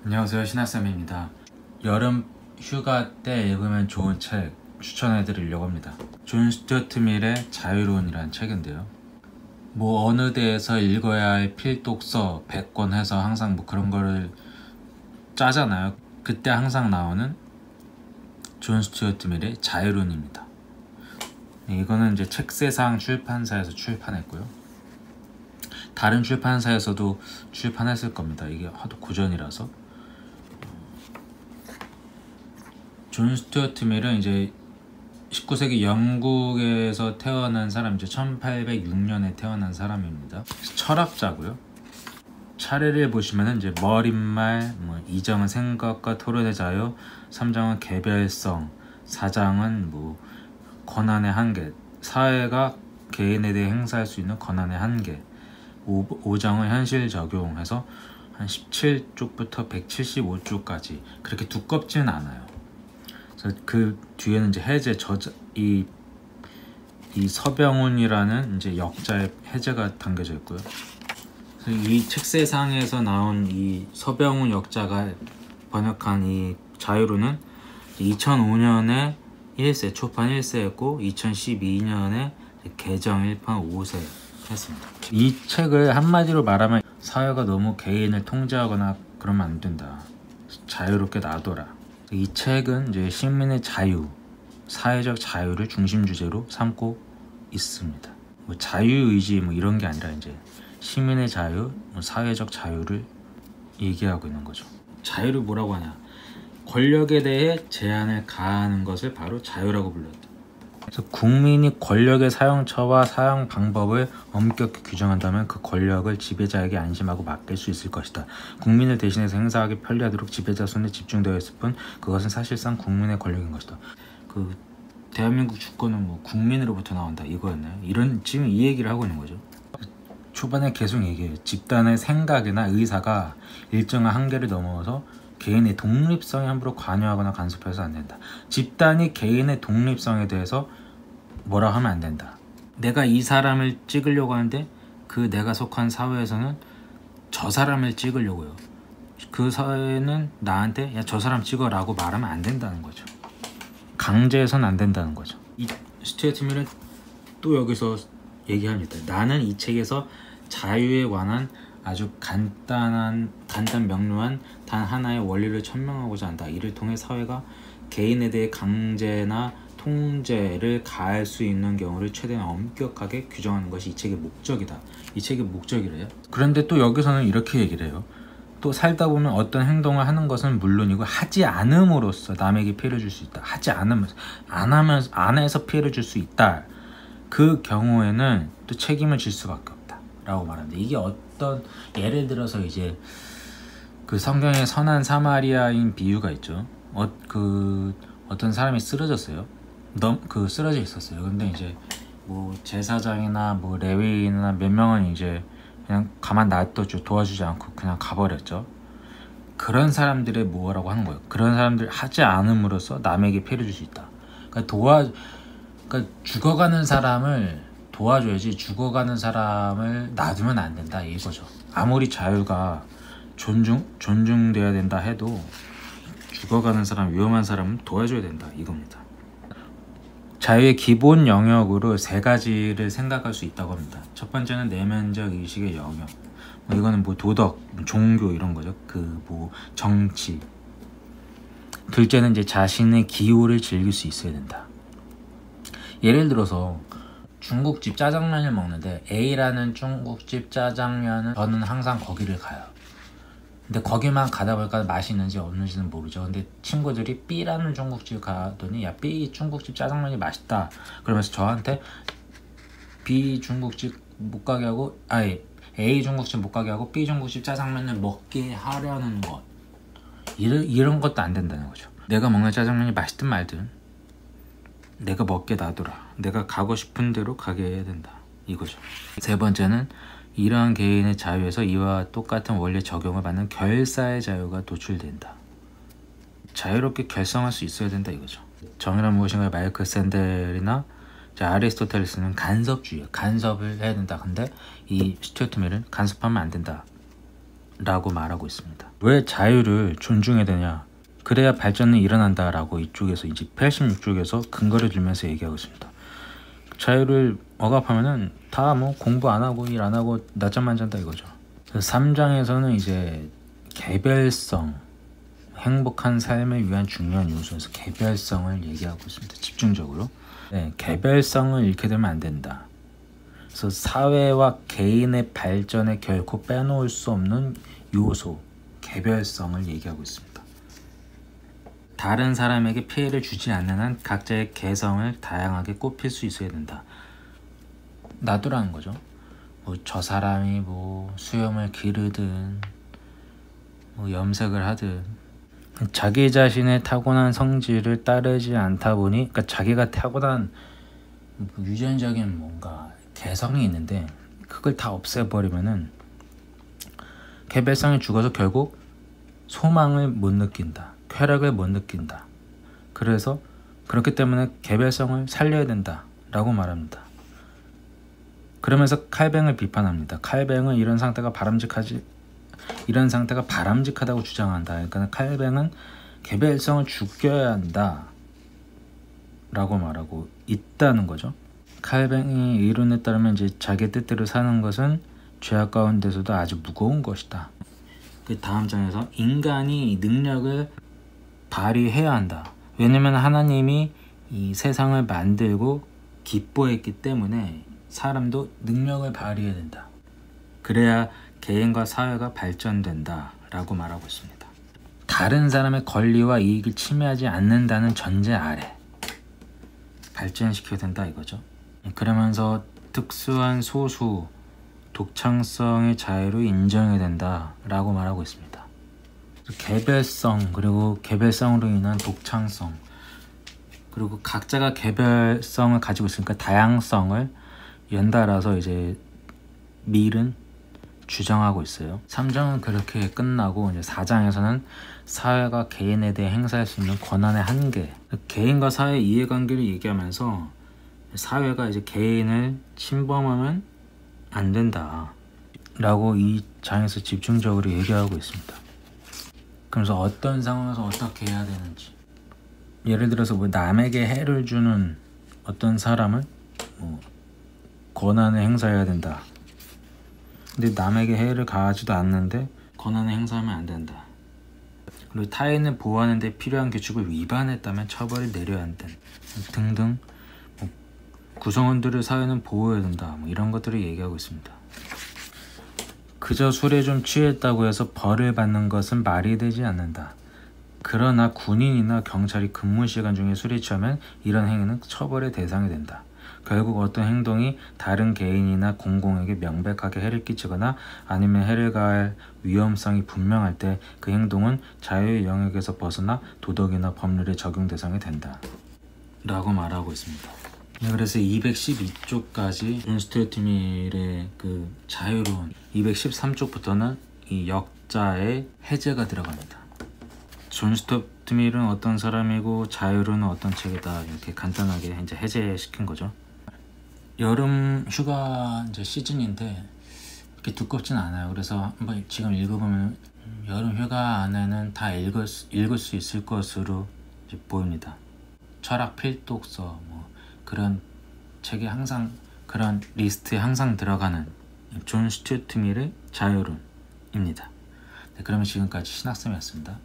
안녕하세요, 신하쌤입니다. 여름 휴가 때 읽으면 좋은 책 추천해 드리려고 합니다. 존 스튜어트 밀의 자유론이라는 책인데요, 뭐 어느 대에서 읽어야 할 필독서 100권 해서 항상 뭐 그런 거를 짜잖아요. 그때 항상 나오는 존 스튜어트 밀의 자유론입니다. 이거는 이제 책세상 출판사에서 출판했고요, 다른 출판사에서도 출판했을 겁니다. 이게 하도 고전이라서. 존 스튜어트 밀은 이제 19세기 영국에서 태어난 사람이죠. 1806년에 태어난 사람입니다. 철학자고요. 차례를 보시면은 이제 머릿말, 2장은 생각과 토론의 자유, 3장은 개별성, 4장은 권한의 한계, 사회가 개인에 대해 행사할 수 있는 권한의 한계, 5장은 현실 적용해서 한 17쪽부터 175쪽까지 그렇게 두껍지는 않아요. 그래서 그 뒤에는 이제 해제 이 서병훈이라는 이제 역자의 해제가 담겨져 있고요. 이 책세상에서 나온 이 서병훈 역자가 번역한 이 자유론은 2005년에 1세 초판 1세였고 2012년에 개정 1판 5세 했습니다. 이 책을 한마디로 말하면 사회가 너무 개인을 통제하거나 그러면 안 된다, 자유롭게 놔둬라. 이 책은 이제 시민의 자유, 사회적 자유를 중심 주제로 삼고 있습니다. 자유의지 이런 게 아니라 이제 시민의 자유, 사회적 자유를 얘기하고 있는 거죠. 자유를 뭐라고 하냐? 권력에 대해 제한을 가하는 것을 바로 자유라고 불렀다. 그래서 국민이 권력의 사용처와 사용 방법을 엄격히 규정한다면 그 권력을 지배자에게 안심하고 맡길 수 있을 것이다. 국민을 대신해서 행사하기 편리하도록 지배자 손에 집중되어 있을 뿐 그것은 사실상 국민의 권력인 것이다. 그 대한민국 주권은 국민으로부터 나온다 이거였나요? 지금 이 얘기를 하고 있는 거죠. 초반에 계속 얘기해요. 집단의 생각이나 의사가 일정한 한계를 넘어서 개인의 독립성에 함부로 관여하거나 간섭해서 안 된다. 집단이 개인의 독립성에 대해서 뭐라 하면 안 된다. 내가 이 사람을 찍으려고 하는데 그 내가 속한 사회에서는 저 사람을 찍으려고요. 그 사회는 나한테 야 저 사람 찍어라고 말하면 안 된다는 거죠. 강제해서는 안 된다는 거죠. 이 스튜어트 밀은 또 여기서 얘기합니다. 나는 이 책에서 자유에 관한 아주 간단 명료한 단 하나의 원리를 천명하고자 한다. 이를 통해 사회가 개인에 대해 강제나 통제를 가할 수 있는 경우를 최대한 엄격하게 규정하는 것이 이 책의 목적이다. 이 책의 목적이래요. 그런데 또 여기서는 이렇게 얘기를 해요. 또 살다 보면 어떤 행동을 하는 것은 물론이고 하지 않음으로써 남에게 피해를 줄 수 있다. 하지 않으면서 안 해서 피해를 줄 수 있다. 그 경우에는 또 책임을 질 수밖에 없다 라고 말하는데, 이게 어떤 예를 들어서 이제 그 성경에 선한 사마리아인 비유가 있죠. 어떤 사람이 쓰러졌어요. 쓰러져 있었어요. 근데 이제 제사장이나 레위인이나 몇 명은 이제 그냥 가만 놔뒀죠. 도와주지 않고 그냥 가버렸죠. 그런 사람들의 뭐라고 하는 거예요. 그런 사람들 하지 않음으로써 남에게 피해를 줄 수 있다. 그러니까 죽어가는 사람을 도와줘야지 죽어가는 사람을 놔두면 안 된다 이거죠. 아무리 자유가 존중돼야 된다 해도 죽어가는 사람, 위험한 사람은 도와줘야 된다 이겁니다. 자유의 기본 영역으로 세 가지를 생각할 수 있다고 합니다. 첫 번째는 내면적 의식의 영역, 이거는 도덕, 종교 이런 거죠. 정치. 둘째는 이제 자신의 기호를 즐길 수 있어야 된다. 예를 들어서 중국집 짜장면을 먹는데 A라는 중국집 짜장면은 저는 항상 거기를 가요. 근데 거기만 가다 보니까 맛이 있는지 없는지는 모르죠. 근데 친구들이 B라는 중국집 가더니 야 B 중국집 짜장면이 맛있다 그러면서 저한테 B 중국집 못 가게 하고 A 중국집 못 가게 하고 B 중국집 짜장면을 먹게 하려는 것, 이런 것도 안 된다는 거죠. 내가 먹는 짜장면이 맛있든 말든 내가 먹게 놔둬라. 내가 가고 싶은 대로 가게 해야 된다 이거죠. 세 번째는 이러한 개인의 자유에서 이와 똑같은 원리 적용을 받는 결사의 자유가 도출된다. 자유롭게 결성할 수 있어야 된다 이거죠. 정의란 무엇인가 마이클 샌델이나 아리스토텔레스는 간섭주의예요. 간섭을 해야 된다. 근데 이 스튜어트 밀은 간섭하면 안 된다 라고 말하고 있습니다. 왜 자유를 존중해야 되냐? 그래야 발전이 일어난다 라고 이쪽에서 이제 86쪽에서 근거를 들면서 얘기하고 있습니다. 자유를 억압하면은 다 뭐 공부 안 하고 일 안 하고 낮잠만 잔다 이거죠. 3장에서는 이제 개별성, 행복한 삶을 위한 중요한 요소에서 개별성을 얘기하고 있습니다. 집중적으로. 네, 개별성을 잃게 되면 안 된다. 그래서 사회와 개인의 발전에 결코 빼놓을 수 없는 요소, 개별성을 얘기하고 있습니다. 다른 사람에게 피해를 주지 않는 한 각자의 개성을 다양하게 꼽힐 수 있어야 된다. 놔두라는 거죠. 뭐 저 사람이 뭐 수염을 기르든 뭐 염색을 하든 자기 자신의 타고난 성질을 따르지 않다 보니, 그러니까 자기가 타고난 유전적인 뭔가 개성이 있는데 그걸 다 없애버리면은 개별성이 죽어서 결국 소망을 못 느낀다. 쾌락을 못 느낀다. 그래서 그렇기 때문에 개별성을 살려야 된다 라고 말합니다. 그러면서 칼뱅을 비판합니다. 칼뱅은 이런 상태가 바람직하다고 주장한다. 그러니까 칼뱅은 개별성을 죽여야 한다 라고 말하고 있다는 거죠. 칼뱅이 이론에 따르면 이제 자기 뜻대로 사는 것은 죄악 가운데서도 아주 무거운 것이다. 그 다음 장에서 인간이 능력을 발휘해야 한다. 왜냐면 하나님이 이 세상을 만들고 기뻐했기 때문에 사람도 능력을 발휘해야 된다. 그래야 개인과 사회가 발전된다 라고 말하고 있습니다. 다른 사람의 권리와 이익을 침해하지 않는다는 전제 아래 발전시켜야 된다 이거죠. 그러면서 특수한 소수, 독창성의 자유를 인정해야 된다 라고 말하고 있습니다. 개별성, 그리고 개별성으로 인한 독창성, 그리고 각자가 개별성을 가지고 있으니까 다양성을 연달아서 이제 밀은 주장하고 있어요. 3장은 그렇게 끝나고 이제 4장에서는 사회가 개인에 대해 행사할 수 있는 권한의 한계, 개인과 사회 이해관계를 얘기하면서 사회가 이제 개인을 침범하면 안 된다 라고 이 장에서 집중적으로 얘기하고 있습니다. 그래서 어떤 상황에서 어떻게 해야 되는지, 예를 들어서 뭐 남에게 해를 주는 어떤 사람을 뭐 권한을 행사해야 된다. 근데 남에게 해를 가하지도 않는데 권한을 행사하면 안 된다. 그리고 타인을 보호하는 데 필요한 규칙을 위반했다면 처벌을 내려야 한다. 등등 뭐 구성원들을 사회는 보호해야 된다. 뭐 이런 것들을 얘기하고 있습니다. 그저 술에 좀 취했다고 해서 벌을 받는 것은 말이 되지 않는다. 그러나 군인이나 경찰이 근무 시간 중에 술에 취하면 이런 행위는 처벌의 대상이 된다. 결국 어떤 행동이 다른 개인이나 공공에게 명백하게 해를 끼치거나 아니면 해를 가할 위험성이 분명할 때 그 행동은 자유의 영역에서 벗어나 도덕이나 법률의 적용 대상이 된다 라고 말하고 있습니다. 그래서 212쪽까지 존 스튜어트 밀의 그 자유론, 213쪽부터는 이 역자의 해제가 들어갑니다. 존 스튜어트 밀은 어떤 사람이고 자유론은 어떤 책이다, 이렇게 간단하게 이제 해제시킨 거죠. 여름 휴가 이제 시즌인데 이렇게 두껍진 않아요. 그래서 한번 지금 읽어보면 여름 휴가 안에는 다 읽을 수 있을 것으로 이제 보입니다. 철학 필독서 뭐 그런 책이 항상 그런 리스트에 항상 들어가는 존 스튜어트 밀의 자유론입니다. 네, 그러면 지금까지 신학쌤이었습니다.